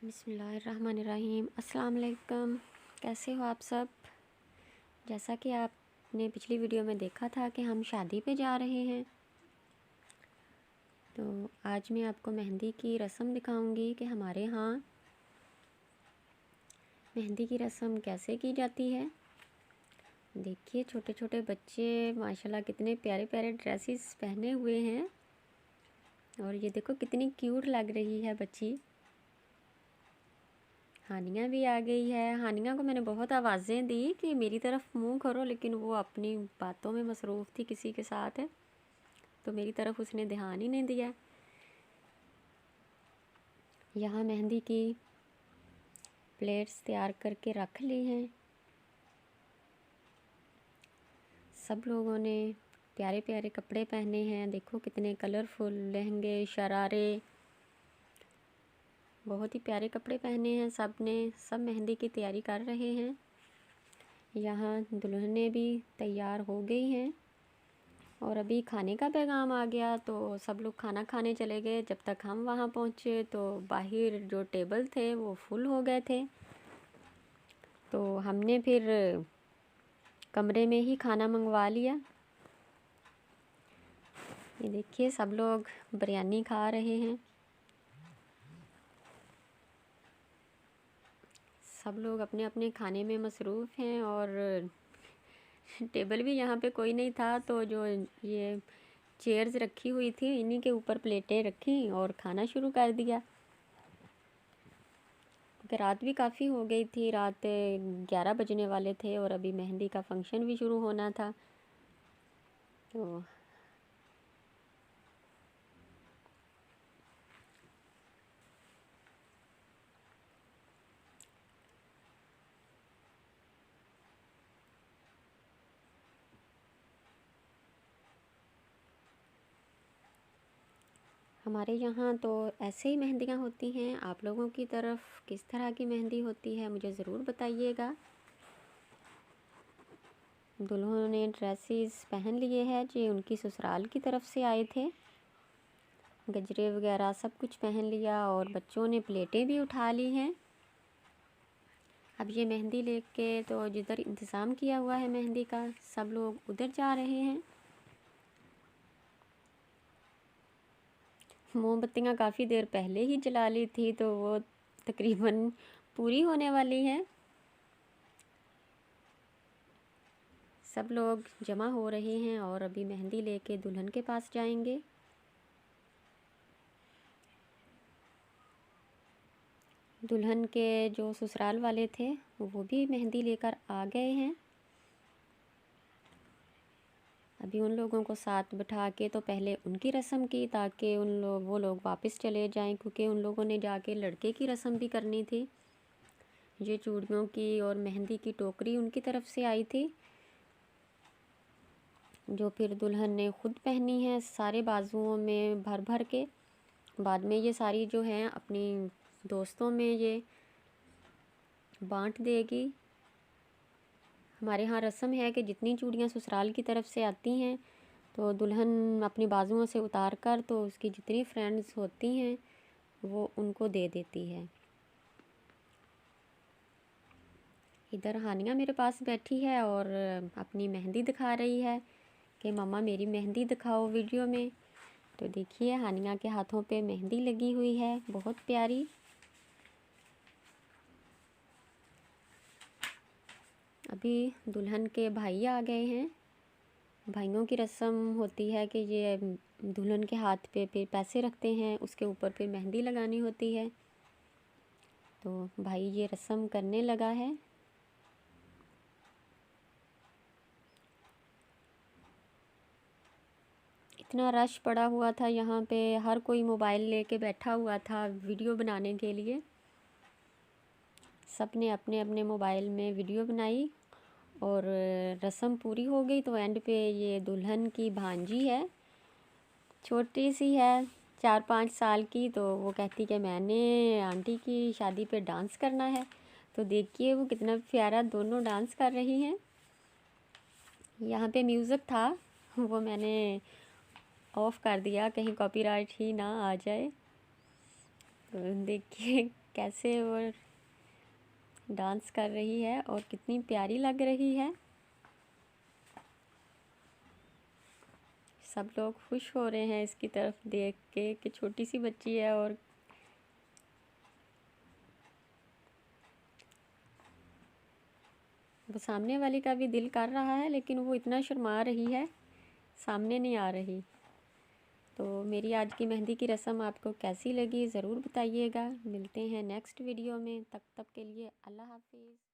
बिस्मिल्लाहिर्रहमानिर्रहीम। अस्सलाम वालेकुम। कैसे हो आप सब? जैसा कि आपने पिछली वीडियो में देखा था कि हम शादी पे जा रहे हैं, तो आज मैं आपको मेहंदी की रस्म दिखाऊंगी कि हमारे यहाँ मेहंदी की रस्म कैसे की जाती है। देखिए, छोटे छोटे बच्चे माशाल्लाह कितने प्यारे प्यारे ड्रेसेस पहने हुए हैं, और ये देखो कितनी क्यूट लग रही है बच्ची। हानिया भी आ गई है। हानिया को मैंने बहुत आवाज़ें दी कि मेरी तरफ मुंह करो, लेकिन वो अपनी बातों में मसरूफ़ थी किसी के साथ, तो मेरी तरफ उसने ध्यान ही नहीं दिया। यहाँ मेहंदी की प्लेट्स तैयार करके रख ली हैं। सब लोगों ने प्यारे प्यारे कपड़े पहने हैं। देखो कितने कलरफुल लहंगे, शरारे, बहुत ही प्यारे कपड़े पहने हैं सब ने। सब मेहंदी की तैयारी कर रहे हैं। यहाँ दुल्हनें भी तैयार हो गई हैं, और अभी खाने का पैगाम आ गया तो सब लोग खाना खाने चले गए। जब तक हम वहाँ पहुँचे तो बाहर जो टेबल थे वो फुल हो गए थे, तो हमने फिर कमरे में ही खाना मंगवा लिया। ये देखिए सब लोग बिरयानी खा रहे हैं। सब लोग अपने अपने खाने में मसरूफ़ हैं, और टेबल भी यहाँ पे कोई नहीं था, तो जो ये चेयर्स रखी हुई थी इन्हीं के ऊपर प्लेटें रखी और खाना शुरू कर दिया। क्योंकि रात भी काफ़ी हो गई थी, रात 11 बजने वाले थे, और अभी मेहंदी का फंक्शन भी शुरू होना था। तो हमारे यहाँ तो ऐसे ही मेहंदियाँ होती हैं। आप लोगों की तरफ किस तरह की मेहंदी होती है मुझे ज़रूर बताइएगा। दुल्हनों ने ड्रेसेस पहन लिए हैं जो उनकी ससुराल की तरफ से आए थे। गजरे वगैरह सब कुछ पहन लिया, और बच्चों ने प्लेटें भी उठा ली हैं। अब ये मेहंदी लेके तो जिधर इंतज़ाम किया हुआ है मेहंदी का, सब लोग उधर जा रहे हैं। मोमबत्तियाँ काफ़ी देर पहले ही जला ली थी, तो वो तकरीबन पूरी होने वाली हैं। सब लोग जमा हो रहे हैं और अभी मेहंदी लेके दुल्हन के पास जाएंगे। दुल्हन के जो ससुराल वाले थे वो भी मेहंदी लेकर आ गए हैं। अभी उन लोगों को साथ बिठा के तो पहले उनकी रस्म की, ताकि वो लोग वापस चले जाएं, क्योंकि उन लोगों ने जाके लड़के की रस्म भी करनी थी। ये चूड़ियों की और मेहंदी की टोकरी उनकी तरफ से आई थी, जो फिर दुल्हन ने ख़ुद पहनी है सारे बाजुओं में भर भर के। बाद में ये सारी जो हैं अपनी दोस्तों में ये बांट देगी। हमारे यहाँ रस्म है कि जितनी चूड़ियाँ ससुराल की तरफ से आती हैं तो दुल्हन अपनी बाजुओं से उतार कर तो उसकी जितनी फ्रेंड्स होती हैं वो उनको दे देती है। इधर हानिया मेरे पास बैठी है और अपनी मेहंदी दिखा रही है कि मम्मा मेरी मेहंदी दिखाओ वीडियो में। तो देखिए हानिया के हाथों पे मेहंदी लगी हुई है, बहुत प्यारी। अभी दुल्हन के भाई आ गए हैं। भाइयों की रस्म होती है कि ये दुल्हन के हाथ पे फिर पैसे रखते हैं, उसके ऊपर फिर मेहंदी लगानी होती है। तो भाई ये रस्म करने लगा है। इतना रश पड़ा हुआ था यहाँ पे, हर कोई मोबाइल लेके बैठा हुआ था वीडियो बनाने के लिए। सब ने अपने अपने मोबाइल में वीडियो बनाई, और रस्म पूरी हो गई तो एंड पे ये दुल्हन की भांजी है, छोटी सी है 4-5 साल की, तो वो कहती कि मैंने आंटी की शादी पे डांस करना है। तो देखिए वो कितना प्यारा दोनों डांस कर रही हैं। यहाँ पे म्यूज़िक था, वो मैंने ऑफ़ कर दिया कहीं कॉपीराइट ही ना आ जाए। तो देखिए कैसे और डांस कर रही है और कितनी प्यारी लग रही है। सब लोग खुश हो रहे हैं इसकी तरफ देख के कि छोटी सी बच्ची है और वो सामने वाली का भी दिल कर रहा है, लेकिन वो इतना शर्मा रही है, सामने नहीं आ रही। तो मेरी आज की मेहंदी की रस्म आपको कैसी लगी ज़रूर बताइएगा। मिलते हैं नेक्स्ट वीडियो में, तब तक के लिए अल्लाह हाफिज़।